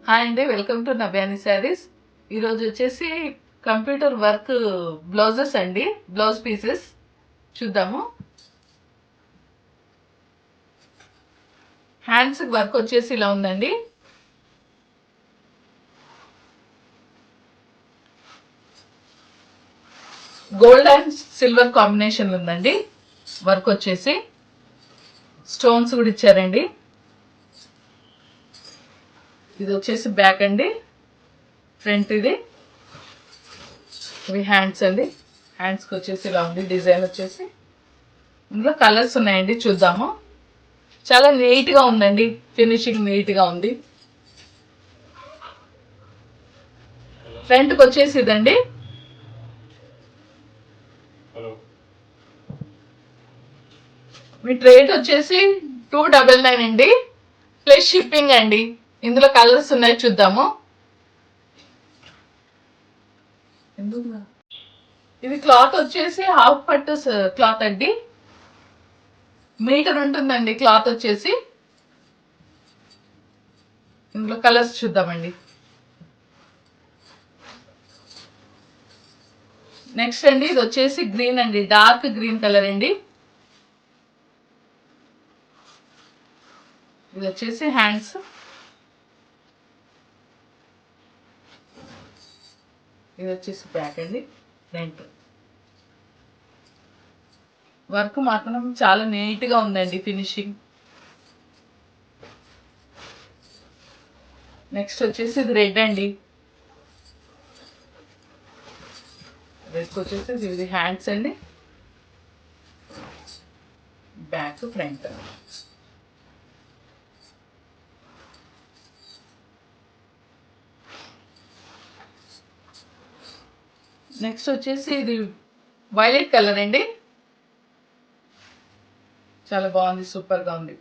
Hi అండి, welcome to నవ్యాని saris. ఈరోజు వచ్చేసి కంప్యూటర్ వర్క్ బ్లౌజెస్ అండి, బ్లౌజ్ పీసెస్ చూద్దాము. హ్యాండ్స్ వర్క్ వచ్చేసి ఇలా ఉందండి. గోల్డ్ అండ్ సిల్వర్ కాంబినేషన్ ఉందండి. వర్క్ వచ్చేసి స్టోన్స్ కూడా ఇచ్చారండి. ఇది వచ్చేసి బ్యాక్ అండి, ఫ్రంట్ ఇది. ఇవి హ్యాండ్స్ అండి. హ్యాండ్స్కి వచ్చేసి ఇలా ఉంది డిజైన్ వచ్చేసి. ఇందులో కలర్స్ ఉన్నాయండి, చూద్దాము. చాలా నీట్గా ఉందండి, ఫినిషింగ్ నీట్గా ఉంది. ఫ్రంట్కి వచ్చేసి ఇదండి. మీ రేట్ వచ్చేసి 299 అండి, ప్లస్ షిప్పింగ్ అండి. ఇందులో కలర్స్ ఉన్నాయి, చూద్దాము. ఇది క్లాత్ వచ్చేసి హాఫ్ పట్టు క్లాత్ అండి, మీటర్ ఉంటుందండి క్లాత్ వచ్చేసి. ఇందులో కలర్స్ చూద్దామండి. నెక్స్ట్ అండి, ఇది వచ్చేసి గ్రీన్ అండి, డార్క్ గ్రీన్ కలర్ అండి. ఇది వచ్చేసి హ్యాండ్స్. ఇది వచ్చేసి బ్యాక్ అండి, ఫ్రంట్. వర్క్ మాత్రం చాలా నీట్గా ఉందండి, ఫినిషింగ్. నెక్స్ట్ వచ్చేసి ఇది రెడ్ అండి. రెడ్ వచ్చేసి ఇది హ్యాండ్స్ అండి, బ్యాక్ ఫ్రంట్. నెక్స్ట్ వచ్చేసి ఇది వైలెట్ కలర్ అండి, చాలా బాగుంది, సూపర్గా ఉంది.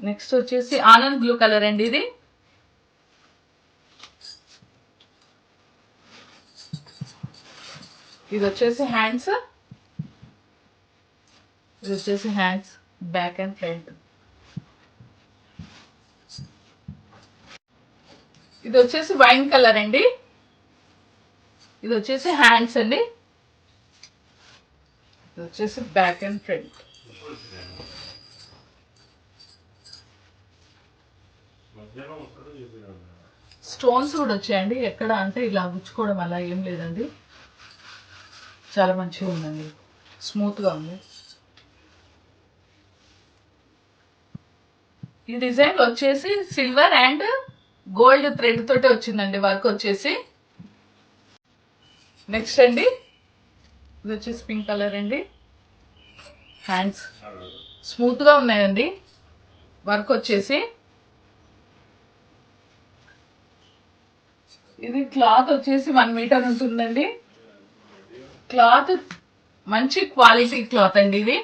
నెక్స్ట్ వచ్చేసి ఆనంద్ బ్లూ కలర్ అండి. ఇది వచ్చేసి హ్యాండ్స్. ఇది వచ్చేసి హ్యాండ్స్, బ్యాక్ అండ్ ఫ్రంట్. ఇది వచ్చేసి వైన్ కలర్ అండి. ఇది వచ్చేసి హ్యాండ్స్ అండి. ఇది వచ్చేసి బ్యాక్ అండ్ ఫ్రంట్. స్టోన్స్ కూడా వచ్చాయండి. ఎక్కడ అంటే ఇలా గుచ్చుకోవడం అలా ఏం లేదండి, చాలా మంచిగా ఉందండి, స్మూత్గా ఉంది. ఈ డిజైన్ వచ్చేసి సిల్వర్ అండ్ గోల్డ్ థ్రెడ్ తోటి వచ్చిందండి వర్క్ వచ్చేసి. నెక్స్ట్ అండి, ఇది వచ్చేసి పింక్ కలర్ అండి. హ్యాండ్స్ స్మూత్గా ఉన్నాయండి, వర్క్ వచ్చేసి. ఇది క్లాత్ వచ్చేసి 1 మీటర్ ఉంటుందండి. క్లాత్ మంచి క్వాలిటీ క్లాత్ అండి, ఇది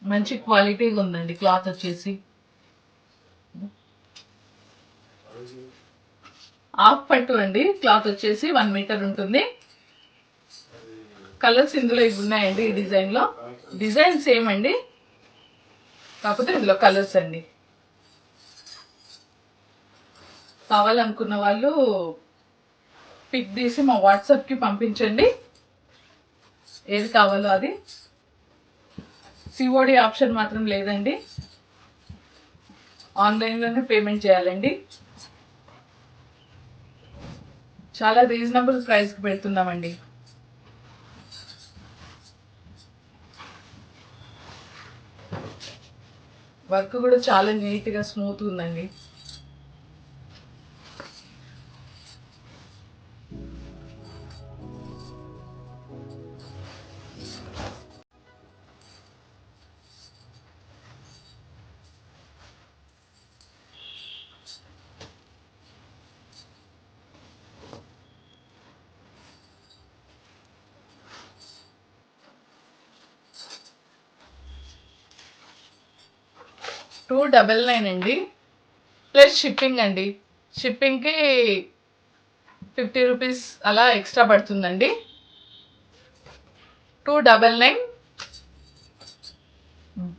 మంచి క్వాలిటీగా ఉందండి క్లాత్ వచ్చేసి. హాఫ్ పట్టు అండి, క్లాత్ వచ్చేసి 1 మీటర్ ఉంటుంది. కలర్స్ ఇందులో ఇవి ఉన్నాయండి. ఈ డిజైన్లో డిజైన్ సేమ్ అండి, కాకపోతే ఇందులో కలర్స్ అండి. కావాలనుకున్న వాళ్ళు పిక్ తీసి మా వాట్సాప్కి పంపించండి, ఏది కావాలో అది. సిఓడి ఆప్షన్ మాత్రం లేదండి, ఆన్లైన్లోనే పేమెంట్ చేయాలండి. చాలా రీజనబుల్ ప్రైస్కి పెడుతున్నామండి. వర్క్ కూడా చాలా నీట్గా స్మూత్గా ఉందండి. $299 అండి, ప్లస్ షిప్పింగ్ అండి. షిప్పింగ్కి 50 రూపీస్ అలా ఎక్స్ట్రా పడుతుందండి. 299 ఉమ్.